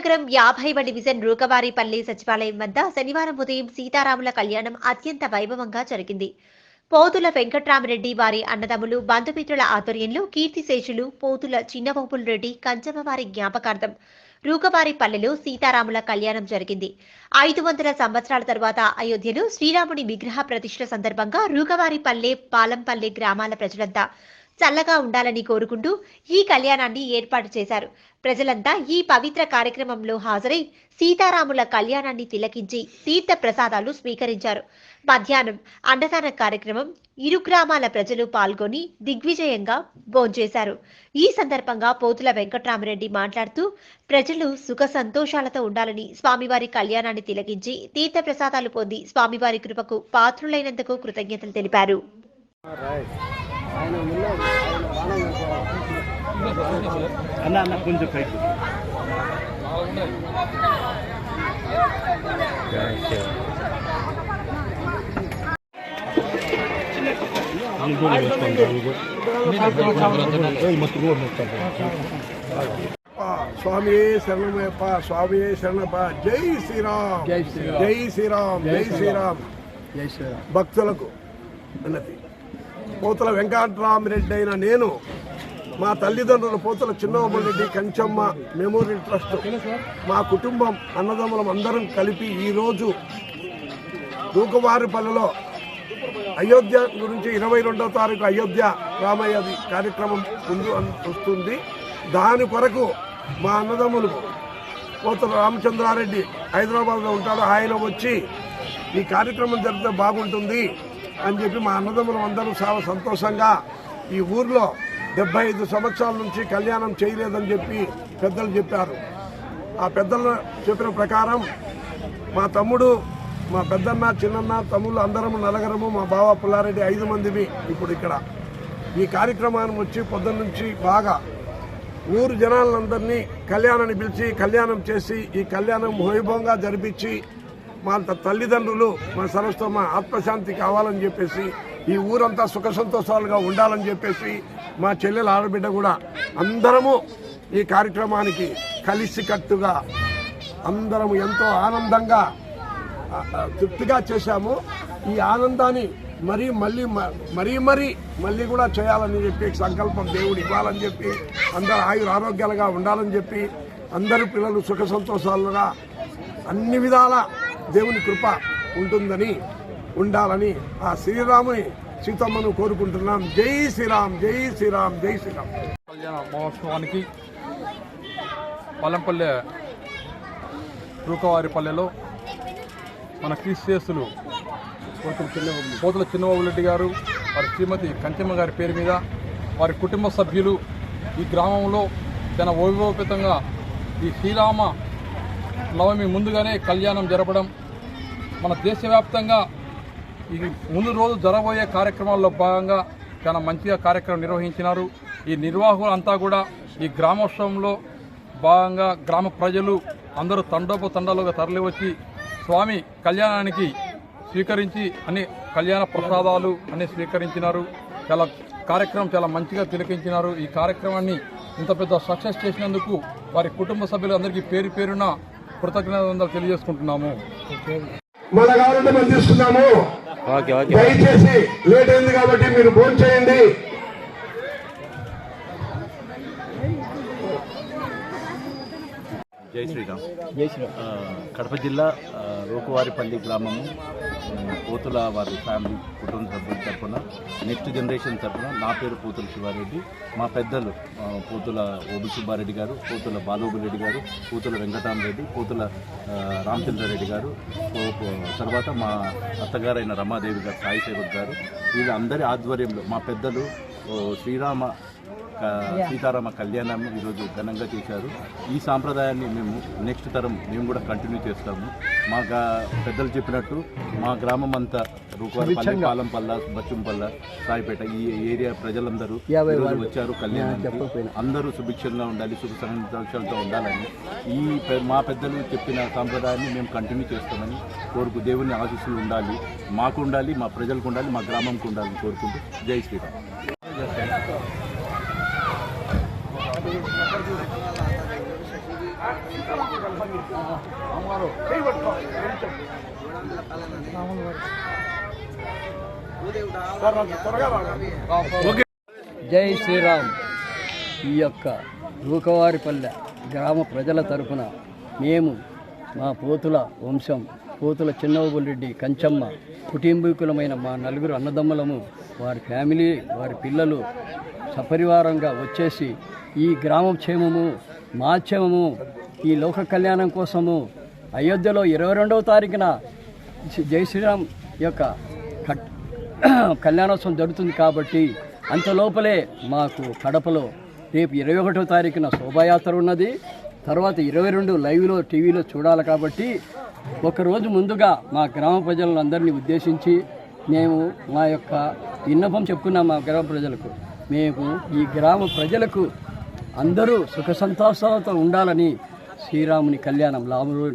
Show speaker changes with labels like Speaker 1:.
Speaker 1: నగరం 50వ డివిజన్ రూకవారిపల్లి సచివాలయం వద్ద శనివారం ఉదయం సీతారాముల కళ్యాణం అత్యంత వైభవంగా జరిగింది. పోతుల వెంకట్రామరెడ్డి వారి అన్నదమ్ములు బంధుమిత్రుల ఆధ్వర్యంలో కీర్తిశేషులు పోతుల చిన్నబోపుల్ రెడ్డి కంచమవారి జ్ఞాపకార్థం రూకవారిపల్లెలో సీతారాముల కళ్యాణం జరిగింది. 500 సంవత్సరాల తరువాత అయోధ్యలో శ్రీరాముని విగ్రహ ప్రతిష్ఠ సందర్భంగా రూకవారిపల్లె పాలంపల్లె గ్రామాల ప్రజలంతా చల్లగా ఉండాలని కోరుకుంటూ ఈ కళ్యాణాన్ని ఏర్పాటు చేశారు. ప్రజలంతా ఈ పవిత్ర కార్యక్రమంలో హాజరై సీతారాముల కళ్యాణాన్ని తిలకించి తీర్థ ప్రసాదాలు స్వీకరించారు. మధ్యాహ్నం అన్నదాన కార్యక్రమం ఇరు గ్రామాల ప్రజలు పాల్గొని దిగ్విజయంగా భోంచేశారు. ఈ సందర్భంగా పోతుల వెంకట్రామరెడ్డి మాట్లాడుతూ ప్రజలు సుఖ సంతోషాలతో ఉండాలని స్వామివారి కళ్యాణాన్ని తిలకించి తీర్థ ప్రసాదాలు పొంది స్వామివారి కృపకు పాత్రులైనందుకు కృతజ్ఞతలు తెలిపారు.
Speaker 2: కొంచెం పైకి
Speaker 3: స్వామి శరణమయ్యప్ప, స్వామి శరణప్ప. జై శ్రీరామ్, జై శ్రీరామ్, జై శ్రీరామ్, జై శ్రీరామ్. జై శ్రీరామ్. భక్తులకు అన్నది పోతుల వెంకట్రామరెడ్డి అయిన నేను, మా తల్లిదండ్రులు పోతుల చిన్నబోపుల్ కంచమ్మ మెమోరియల్ ట్రస్ట్, మా కుటుంబం అన్నదమ్ములం అందరం కలిపి ఈరోజు రూకవారిపల్లెలో అయోధ్య గురించి 22వ తారీఖు అయోధ్య రామయ్యది కార్యక్రమం ముందు వస్తుంది. దాని కొరకు మా అన్నదమ్ములు పోతుల రామచంద్రారెడ్డి హైదరాబాద్లో ఉంటాడు, ఆయన వచ్చి ఈ కార్యక్రమం జరిగితే బాగుంటుంది అని చెప్పి మా అన్నదమ్ములు అందరూ చాలా సంతోషంగా ఈ ఊర్లో 75 సంవత్సరాల నుంచి కళ్యాణం చేయలేదని చెప్పి పెద్దలు చెప్పారు. ఆ పెద్దలు చెప్పిన ప్రకారం మా తమ్ముడు, మా పెద్దన్న, చిన్నన్న, తమ్ముళ్ళు అందరము నలుగురము, మా బావ పుల్లారెడ్డి 5 మందిని ఇప్పుడు ఇక్కడ ఈ కార్యక్రమాన్ని వచ్చి పొద్దున్న నుంచి బాగా ఊరు జనాలందరినీ కళ్యాణాన్ని పిలిచి కళ్యాణం చేసి ఈ కళ్యాణం వైభవంగా జరిపించి మా తల్లిదండ్రులు మా సరస్వత మా ఆత్మశాంతి కావాలని చెప్పేసి ఈ ఊరంతా సుఖ సంతోషాలుగా ఉండాలని చెప్పేసి మా చెల్లెల ఆడబిడ్డ కూడా అందరము ఈ కార్యక్రమానికి కలిసికట్టుగా అందరము ఎంతో ఆనందంగా తృప్తిగా చేశాము. ఈ ఆనందాన్ని మరీ కూడా చేయాలని చెప్పి సంకల్పం దేవుడు ఇవ్వాలని చెప్పి, అందరూ ఆరోగ్యాలుగా ఉండాలని చెప్పి, అందరూ పిల్లలు సుఖ సంతోషాలుగా అన్ని విధాల దేవుని కృప ఉండాలని ఆ శ్రీరాముని సీతమ్మను కోరుకుంటున్నాం. జై శ్రీరామ్, జై శ్రీరామ్, జై శ్రీరామ్.
Speaker 4: కళ్యాణ మహోత్సవానికి పాలంపల్లె రూకవారిపల్లెలో మన క్రీస్తులు పోతుల చిన్నబాబు రెడ్డి గారు, వారి శ్రీమతి కంచమ్మ గారి పేరు మీద వారి కుటుంబ సభ్యులు ఈ గ్రామంలో చాలా వైభవపేతంగా ఈ శ్రీరామ నవమి ముందుగానే కళ్యాణం జరపడం, మన దేశవ్యాప్తంగా ఈ ముందు రోజు జరగబోయే కార్యక్రమాల్లో భాగంగా చాలా మంచిగా కార్యక్రమం నిర్వహించినారు. ఈ నిర్వాహకులు అంతా కూడా ఈ గ్రామోత్సవంలో భాగంగా గ్రామ ప్రజలు అందరూ తండోపతండాలుగా తరలివచ్చి స్వామి కళ్యాణానికి స్వీకరించి అన్ని కళ్యాణ ప్రసాదాలు అన్ని స్వీకరించినారు. చాలా కార్యక్రమం చాలా మంచిగా తిలకించినారు. ఈ కార్యక్రమాన్ని ఇంత పెద్ద సక్సెస్ చేసినందుకు వారి కుటుంబ సభ్యులందరికీ పేరు పేరున కృతజ్ఞతలు తెలియజేసుకుంటున్నాము.
Speaker 3: మన కావాలంటే మనం తీసుకున్నాము. దయచేసి లేట్ అయింది కాబట్టి మీరు ఫోన్ చేయండి.
Speaker 2: జై శ్రీరామ్. కడప జిల్లా రూకవారిపల్లి గ్రామము పోతుల వారి ఫ్యామిలీ కుటుంబ సభ్యుల తరఫున నెక్స్ట్ జనరేషన్ తరఫున నా పేరు పోతుల శివారెడ్డి, మా పెద్దలు పోతుల ఓబి సుబ్బారెడ్డి గారు, పోతుల బాలోబిరెడ్డి గారు, పోతుల వెంకటరామరెడ్డి, పోతుల రామచంద్రారెడ్డి గారు, తర్వాత మా అత్తగారైన రమాదేవి గారు, సాయి సేవక్ గారు, వీళ్ళందరి ఆధ్వర్యంలో మా పెద్దలు సీతారామ కళ్యాణాన్ని ఈరోజు ఘనంగా చేశారు. ఈ సాంప్రదాయాన్ని మేము నెక్స్ట్ తరం మేము కూడా కంటిన్యూ చేస్తాము. మా పెద్దలు చెప్పినట్టు మా గ్రామం అంతా రూకవారిపల్లి, పాలంపల్ల, బచ్చుంపల్ల, సాయిపేట ఈ ఏరియా ప్రజలందరూ వచ్చారు కళ్యాణానికి. అందరూ సుభిక్షంగా ఉండాలి, సుఖ సంతోషాలతో ఉండాలని మా పెద్దలు చెప్పిన సాంప్రదాయాన్ని మేము కంటిన్యూ చేస్తామని దేవుని ఆశీస్సులు ఉండాలి, మాకు ఉండాలి, మా ప్రజలకు ఉండాలి, మా గ్రామంకు ఉండాలని కోరుకుంటూ జై శ్రీరామ్.
Speaker 5: జై శ్రీరామ్. ఈ యొక్క రూకవారిపల్లె గ్రామ ప్రజల తరపున మేము మా పోతుల వంశం, పోతుల చిన్నవబుల్రెడ్డి, కంచమ్మ కుటుంబీకులమైన మా నలుగురు అన్నదమ్ములము, వారి ఫ్యామిలీ, వారి పిల్లలు సపరివారంగా వచ్చేసి ఈ గ్రామం క్షేమము, మా క్షేమము, ఈ లోక కళ్యాణం కోసము అయోధ్యలో 22వ తారీఖున జై శ్రీరామ్ యొక్క కళ్యాణోత్సవం జరుగుతుంది. కాబట్టి అంత లోపలే మాకు కడపలో రేపు 21వ తారీఖున శోభాయాత్ర ఉన్నది. తర్వాత 22 లైవ్లో టీవీలో చూడాలి. కాబట్టి ఒకరోజు ముందుగా మా గ్రామ ప్రజలందరినీ ఉద్దేశించి మేము మా యొక్క విన్నపం చెప్పుకున్నాం. మా గ్రామ ప్రజలకు మేము ఈ గ్రామ ప్రజలకు అందరూ సుఖ సంతోషాలతో ఉండాలని శ్రీరాముని కళ్యాణం, రాములవారి